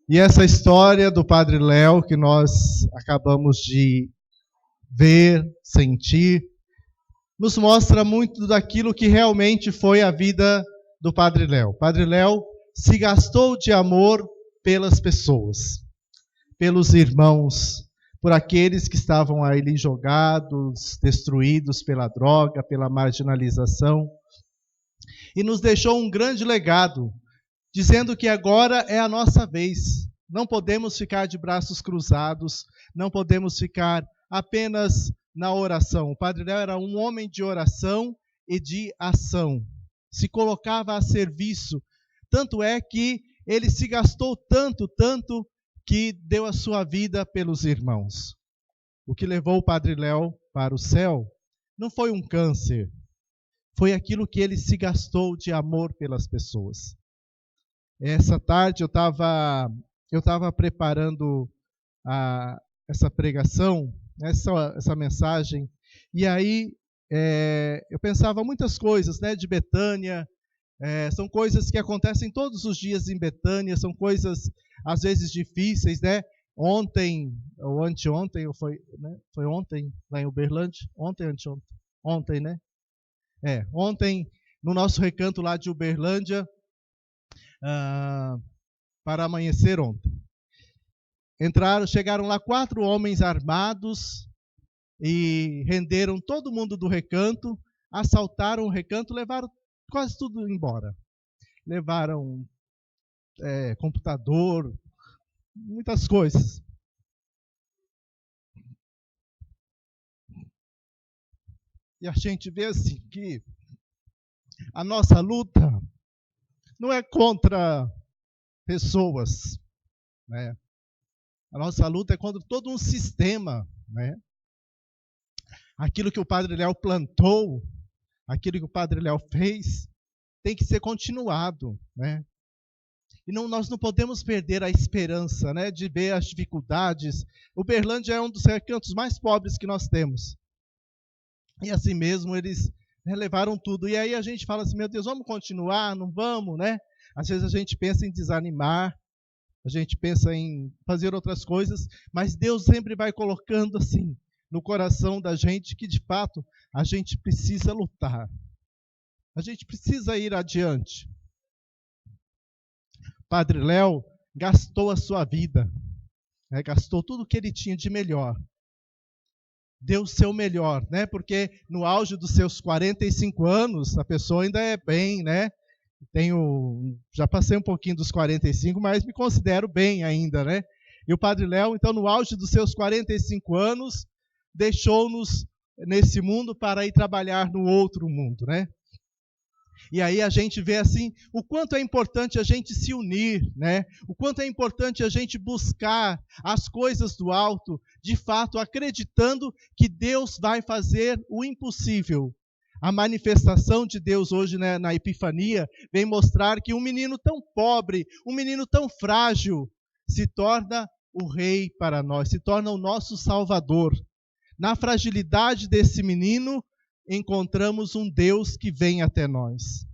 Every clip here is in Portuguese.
E essa história do Padre Léo que nós acabamos de ver, sentir, nos mostra muito daquilo que realmente foi a vida do Padre Léo. O Padre Léo se gastou de amor pelas pessoas, pelos irmãos, por aqueles que estavam ali jogados, destruídos pela droga, pela marginalização, e nos deixou um grande legado, dizendo que agora é a nossa vez. Não podemos ficar de braços cruzados, não podemos ficar apenas na oração. O Padre Léo era um homem de oração e de ação. Se colocava a serviço. Tanto é que ele se gastou tanto, que deu a sua vida pelos irmãos. O que levou o Padre Léo para o céu não foi um câncer, foi aquilo que ele se gastou de amor pelas pessoas. Essa tarde eu estava preparando essa pregação, essa mensagem, e aí eu pensava muitas coisas, né, de Betânia. São coisas que acontecem todos os dias em Betânia, são coisas às vezes difíceis, né? Ontem, ou anteontem, foi ontem lá em Uberlândia? Ontem, né? Ontem, no nosso recanto lá de Uberlândia, para amanhecer ontem. Chegaram lá 4 homens armados e renderam todo mundo do recanto, assaltaram o recanto, levaram quase tudo embora. Levaram computador, muitas coisas. E a gente vê assim que a nossa luta não é contra pessoas, né? A nossa luta é contra todo um sistema, né? Aquilo que o Padre Léo plantou, aquilo que o Padre Léo fez, tem que ser continuado, né? E nós não podemos perder a esperança, né, de ver as dificuldades. Uberlândia é um dos recantos mais pobres que nós temos. E assim mesmo eles levaram tudo. E aí a gente fala assim, meu Deus, vamos continuar? Não vamos, né? Às vezes a gente pensa em desanimar, a gente pensa em fazer outras coisas, mas Deus sempre vai colocando assim no coração da gente que de fato a gente precisa lutar. A gente precisa ir adiante. Padre Léo gastou a sua vida, gastou tudo o que ele tinha de melhor. Deu o seu melhor, né? Porque no auge dos seus 45 anos, a pessoa ainda é bem, né? Já passei um pouquinho dos 45, mas me considero bem ainda, né? E o Padre Léo, então, no auge dos seus 45 anos, deixou-nos nesse mundo para ir trabalhar no outro mundo, né? E aí a gente vê assim, o quanto é importante a gente se unir, né? O quanto é importante a gente buscar as coisas do alto, de fato, acreditando que Deus vai fazer o impossível. A manifestação de Deus hoje, né, na Epifania vem mostrar que um menino tão pobre, um menino tão frágil, se torna o rei para nós, se torna o nosso Salvador. Na fragilidade desse menino, encontramos um Deus que vem até nós.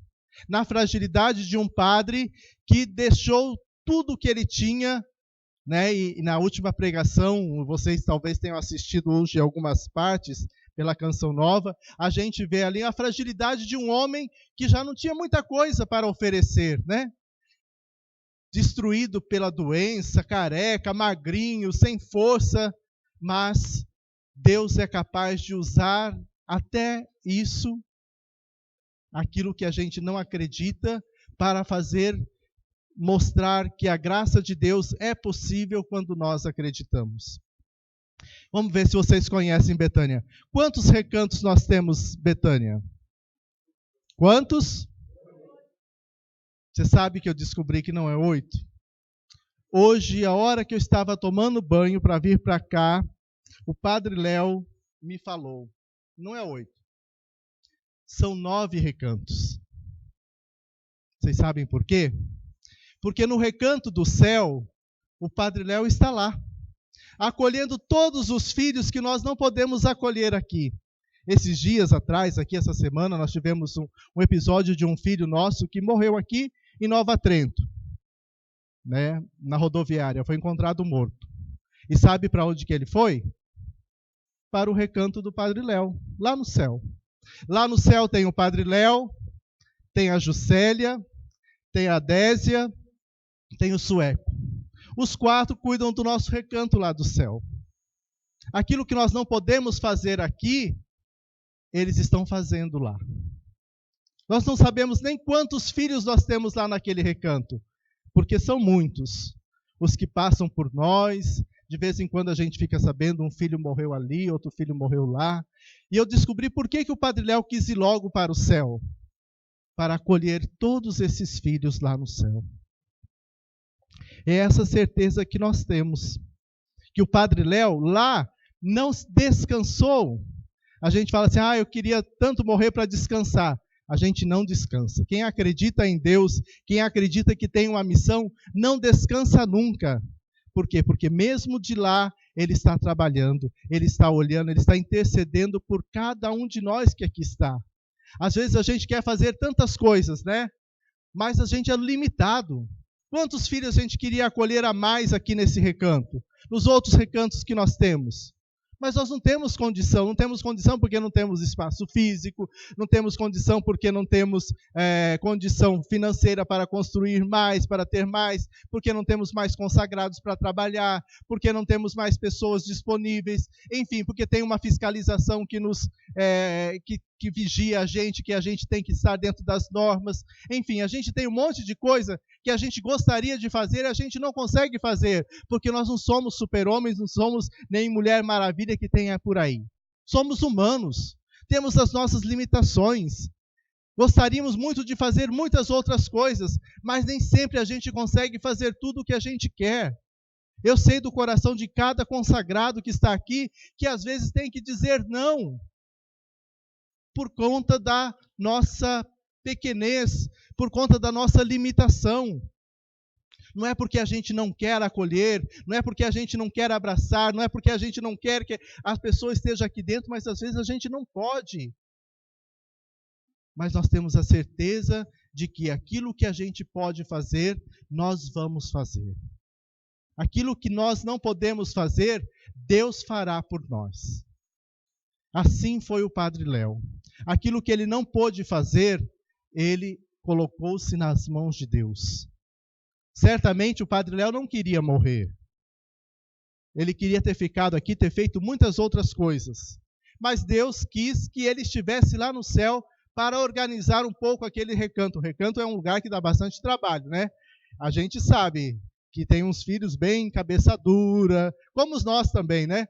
Na fragilidade de um padre que deixou tudo o que ele tinha, né? E na última pregação, vocês talvez tenham assistido hoje algumas partes pela Canção Nova, a gente vê ali a fragilidade de um homem que já não tinha muita coisa para oferecer, né? Destruído pela doença, careca, magrinho, sem força, mas Deus é capaz de usar até isso, aquilo que a gente não acredita, para mostrar que a graça de Deus é possível quando nós acreditamos. Vamos ver se vocês conhecem Betânia. Quantos recantos nós temos, Betânia? Quantos? Você sabe que eu descobri que não é 8? Hoje, a hora que eu estava tomando banho para vir para cá, o Padre Léo me falou, não é 8. São 9 recantos. Vocês sabem por quê? Porque no recanto do céu, o Padre Léo está lá, acolhendo todos os filhos que nós não podemos acolher aqui. Esses dias atrás, aqui essa semana, nós tivemos um episódio de um filho nosso que morreu aqui em Nova Trento. né, na rodoviária, foi encontrado morto. E sabe para onde que ele foi? Para o recanto do Padre Léo, lá no céu. Lá no céu tem o Padre Léo, tem a Juscelia, tem a Désia, tem o Sueco. Os 4 cuidam do nosso recanto lá do céu. Aquilo que nós não podemos fazer aqui, eles estão fazendo lá. Nós não sabemos nem quantos filhos nós temos lá naquele recanto, porque são muitos. Os que passam por nós, de vez em quando a gente fica sabendo, um filho morreu ali, outro filho morreu lá. E eu descobri por que o Padre Léo quis ir logo para o céu, para acolher todos esses filhos lá no céu. É essa certeza que nós temos, que o Padre Léo lá não descansou. A gente fala assim, eu queria tanto morrer para descansar. A gente não descansa. Quem acredita em Deus, quem acredita que tem uma missão, não descansa nunca. Por quê? Porque mesmo de lá, ele está trabalhando, ele está olhando, ele está intercedendo por cada um de nós que aqui está. Às vezes a gente quer fazer tantas coisas, né? Mas a gente é limitado. Quantos filhos a gente queria acolher a mais aqui nesse recanto? Nos outros recantos que nós temos? Mas nós não temos condição porque não temos espaço físico, não temos condição porque não temos condição financeira para construir mais, para ter mais, porque não temos mais consagrados para trabalhar, porque não temos mais pessoas disponíveis, enfim, porque tem uma fiscalização que nos que vigia a gente, que a gente tem que estar dentro das normas. Enfim, a gente tem um monte de coisa que a gente gostaria de fazer e a gente não consegue fazer, porque nós não somos super-homens, não somos nem Mulher Maravilha que tenha por aí. Somos humanos, temos as nossas limitações. Gostaríamos muito de fazer muitas outras coisas, mas nem sempre a gente consegue fazer tudo o que a gente quer. Eu sei do coração de cada consagrado que está aqui, que às vezes tem que dizer não, por conta da nossa pequenez, por conta da nossa limitação. Não é porque a gente não quer acolher, não é porque a gente não quer abraçar, não é porque a gente não quer que a pessoa esteja aqui dentro, mas às vezes a gente não pode. Mas nós temos a certeza de que aquilo que a gente pode fazer, nós vamos fazer. Aquilo que nós não podemos fazer, Deus fará por nós. Assim foi o Padre Léo. Aquilo que ele não pôde fazer, ele colocou-se nas mãos de Deus. Certamente o Padre Léo não queria morrer. Ele queria ter ficado aqui, ter feito muitas outras coisas. Mas Deus quis que ele estivesse lá no céu para organizar um pouco aquele recanto. O recanto é um lugar que dá bastante trabalho, né? A gente sabe que tem uns filhos bem cabeça dura, como nós também, né?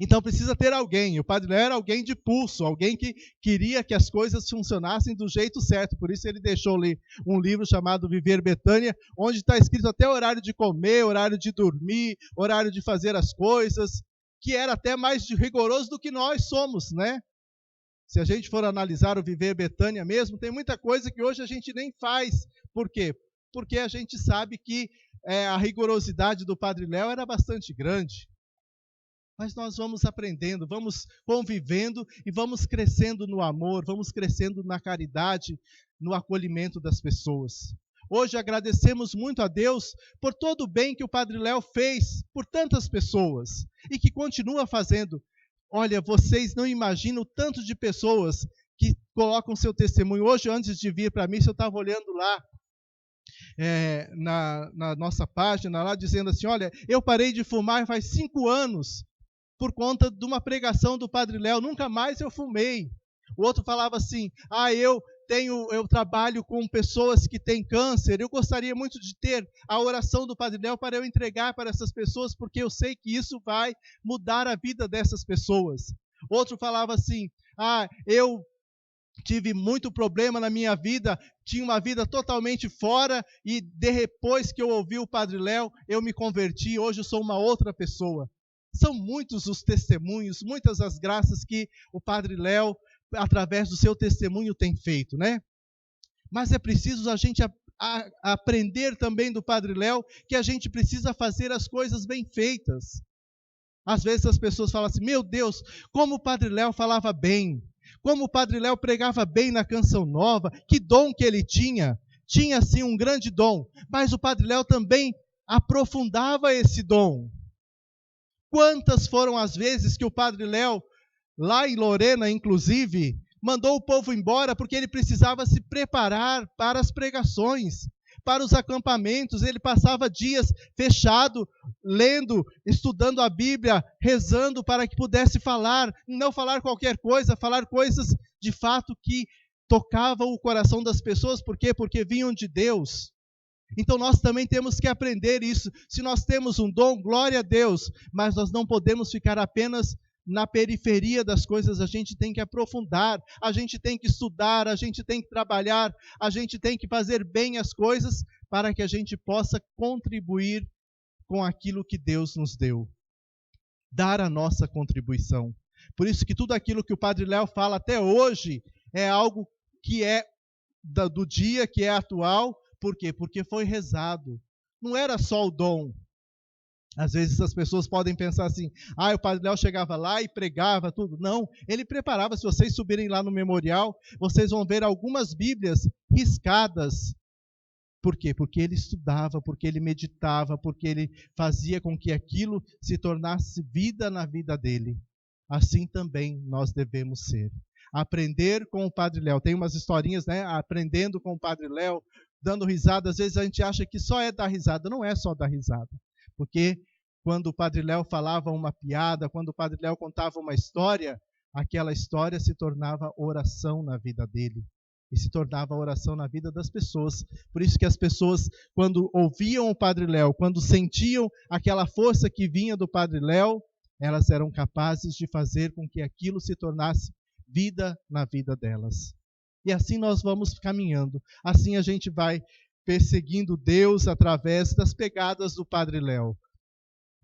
Então precisa ter alguém. O Padre Léo era alguém de pulso, alguém que queria que as coisas funcionassem do jeito certo. Por isso ele deixou ali um livro chamado Viver Betânia, onde está escrito até horário de comer, horário de dormir, horário de fazer as coisas, que era até mais rigoroso do que nós somos, né? Se a gente for analisar o Viver Betânia mesmo, tem muita coisa que hoje a gente nem faz. Por quê? Porque a gente sabe que a rigorosidade do Padre Léo era bastante grande. Mas nós vamos aprendendo, vamos convivendo e vamos crescendo no amor, vamos crescendo na caridade, no acolhimento das pessoas. Hoje agradecemos muito a Deus por todo o bem que o Padre Léo fez por tantas pessoas e que continua fazendo. Olha, vocês não imaginam o tanto de pessoas que colocam seu testemunho. Hoje, antes de vir para mim, eu estava olhando lá, na nossa página, lá dizendo assim, olha, eu parei de fumar faz 5 anos, por conta de uma pregação do Padre Léo, nunca mais eu fumei. O outro falava assim, eu trabalho com pessoas que têm câncer, eu gostaria muito de ter a oração do Padre Léo para eu entregar para essas pessoas, porque eu sei que isso vai mudar a vida dessas pessoas. Outro falava assim, eu tive muito problema na minha vida, tinha uma vida totalmente fora, e depois que eu ouvi o Padre Léo, eu me converti, hoje eu sou uma outra pessoa. São muitos os testemunhos, muitas as graças que o Padre Léo, através do seu testemunho, tem feito, né? Mas é preciso a gente aprender também do Padre Léo que a gente precisa fazer as coisas bem feitas. Às vezes as pessoas falam assim, meu Deus, como o Padre Léo falava bem, como o Padre Léo pregava bem na Canção Nova, que dom que ele tinha. tinha sim um grande dom, mas o Padre Léo também aprofundava esse dom. Quantas foram as vezes que o Padre Léo, lá em Lorena, inclusive, mandou o povo embora porque ele precisava se preparar para as pregações, para os acampamentos. Ele passava dias fechado, lendo, estudando a Bíblia, rezando para que pudesse falar, não falar qualquer coisa, falar coisas de fato que tocavam o coração das pessoas. Por quê? Porque vinham de Deus. Então nós também temos que aprender isso. Se nós temos um dom, glória a Deus, mas nós não podemos ficar apenas na periferia das coisas. A gente tem que aprofundar, a gente tem que estudar, a gente tem que trabalhar, a gente tem que fazer bem as coisas para que a gente possa contribuir com aquilo que Deus nos deu. Dar a nossa contribuição. Por isso que tudo aquilo que o Padre Léo fala até hoje é algo que é do dia, que é atual. Por quê? Porque foi rezado. Não era só o dom. Às vezes as pessoas podem pensar assim, o Padre Léo chegava lá e pregava tudo. Não, ele preparava. Se vocês subirem lá no memorial, vocês vão ver algumas Bíblias riscadas. Por quê? Porque ele estudava, porque ele meditava, porque ele fazia com que aquilo se tornasse vida na vida dele. Assim também nós devemos ser. Aprender com o Padre Léo. Tem umas historinhas, né? Aprendendo com o Padre Léo, dando risada. Às vezes a gente acha que só é dar risada. Não é só dar risada. Porque quando o Padre Léo falava uma piada, quando o Padre Léo contava uma história, aquela história se tornava oração na vida dele. E se tornava oração na vida das pessoas. Por isso que as pessoas, quando ouviam o Padre Léo, quando sentiam aquela força que vinha do Padre Léo, elas eram capazes de fazer com que aquilo se tornasse vida na vida delas. E assim nós vamos caminhando. Assim a gente vai perseguindo Deus através das pegadas do Padre Léo.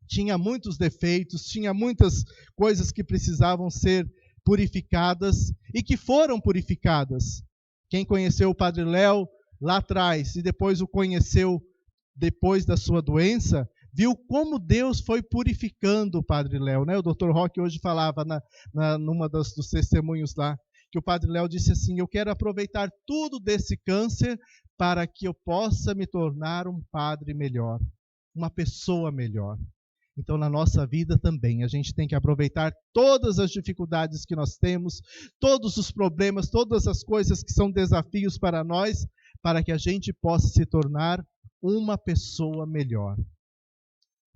Tinha muitos defeitos, tinha muitas coisas que precisavam ser purificadas e que foram purificadas. Quem conheceu o Padre Léo lá atrás e depois o conheceu depois da sua doença, viu como Deus foi purificando o Padre Léo, né? O Dr. Roque hoje falava numa dos testemunhos lá, que o Padre Léo disse assim, eu quero aproveitar tudo desse câncer para que eu possa me tornar um padre melhor, uma pessoa melhor. Então, na nossa vida também, a gente tem que aproveitar todas as dificuldades que nós temos, todos os problemas, todas as coisas que são desafios para nós, para que a gente possa se tornar uma pessoa melhor.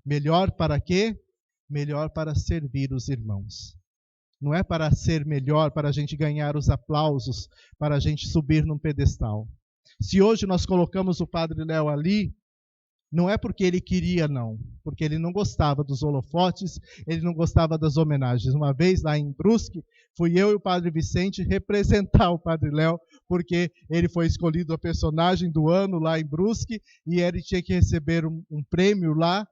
Melhor para quê? Melhor para servir os irmãos. Não é para ser melhor, para a gente ganhar os aplausos, para a gente subir num pedestal. Se hoje nós colocamos o Padre Léo ali, não é porque ele queria, não. Porque ele não gostava dos holofotes, ele não gostava das homenagens. Uma vez, lá em Brusque, fui eu e o Padre Vicente representar o Padre Léo, porque ele foi escolhido a personagem do ano lá em Brusque, e ele tinha que receber um prêmio lá.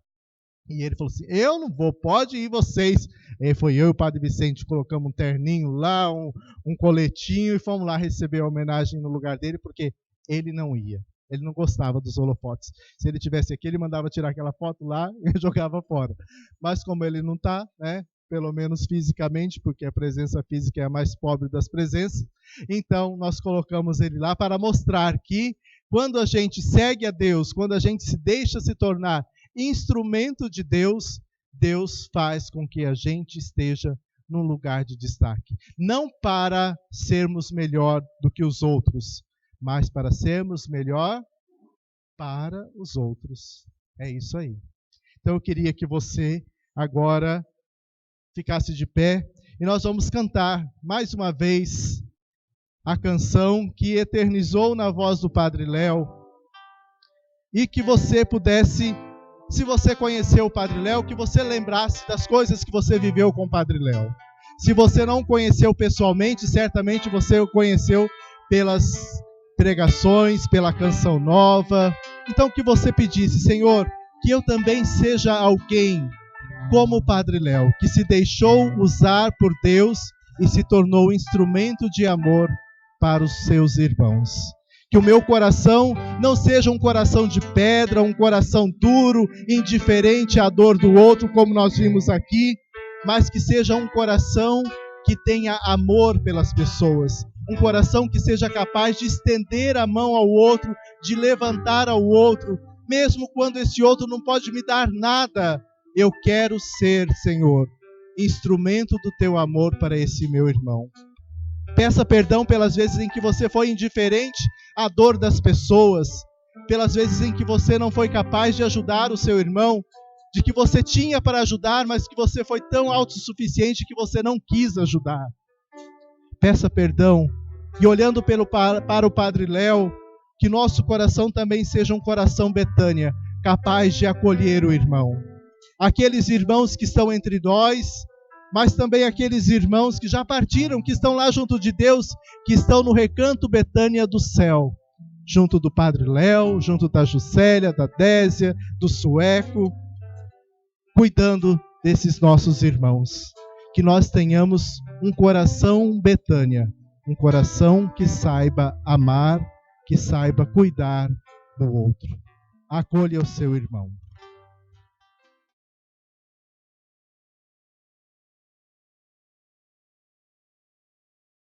E ele falou assim, eu não vou, pode ir vocês. E foi eu e o Padre Vicente, colocamos um terninho lá, um coletinho, e fomos lá receber a homenagem no lugar dele, porque ele não ia. Ele não gostava dos holofotes. Se ele tivesse aqui, ele mandava tirar aquela foto lá e jogava fora. Mas como ele não está, né, pelo menos fisicamente, porque a presença física é a mais pobre das presenças, então nós colocamos ele lá para mostrar que quando a gente segue a Deus, quando a gente se deixa se tornar instrumento de Deus, Deus faz com que a gente esteja num lugar de destaque. Não para sermos melhor do que os outros, mas para sermos melhor para os outros. É isso aí. Então eu queria que você agora ficasse de pé e nós vamos cantar mais uma vez a canção que eternizou na voz do Padre Léo e que você pudesse, se você conheceu o Padre Léo, que você lembrasse das coisas que você viveu com o Padre Léo. Se você não conheceu pessoalmente, certamente você o conheceu pelas pregações, pela canção nova. Então que você pedisse, Senhor, que eu também seja alguém como o Padre Léo, que se deixou usar por Deus e se tornou instrumento de amor para os seus irmãos. Que o meu coração não seja um coração de pedra, um coração duro, indiferente à dor do outro, como nós vimos aqui, mas que seja um coração que tenha amor pelas pessoas, um coração que seja capaz de estender a mão ao outro, de levantar ao outro, mesmo quando esse outro não pode me dar nada. Eu quero ser, Senhor, instrumento do teu amor para esse meu irmão. Peça perdão pelas vezes em que você foi indiferente à dor das pessoas, pelas vezes em que você não foi capaz de ajudar o seu irmão, de que você tinha para ajudar, mas que você foi tão autossuficiente que você não quis ajudar. Peça perdão e olhando para o Padre Léo, que nosso coração também seja um coração Betânia, capaz de acolher o irmão. Aqueles irmãos que estão entre nós, mas também aqueles irmãos que já partiram, que estão lá junto de Deus, que estão no recanto Betânia do céu, junto do Padre Léo, junto da Juscelia, da Désia, do Sueco, cuidando desses nossos irmãos. Que nós tenhamos um coração Betânia, um coração que saiba amar, que saiba cuidar do outro. Acolha o seu irmão.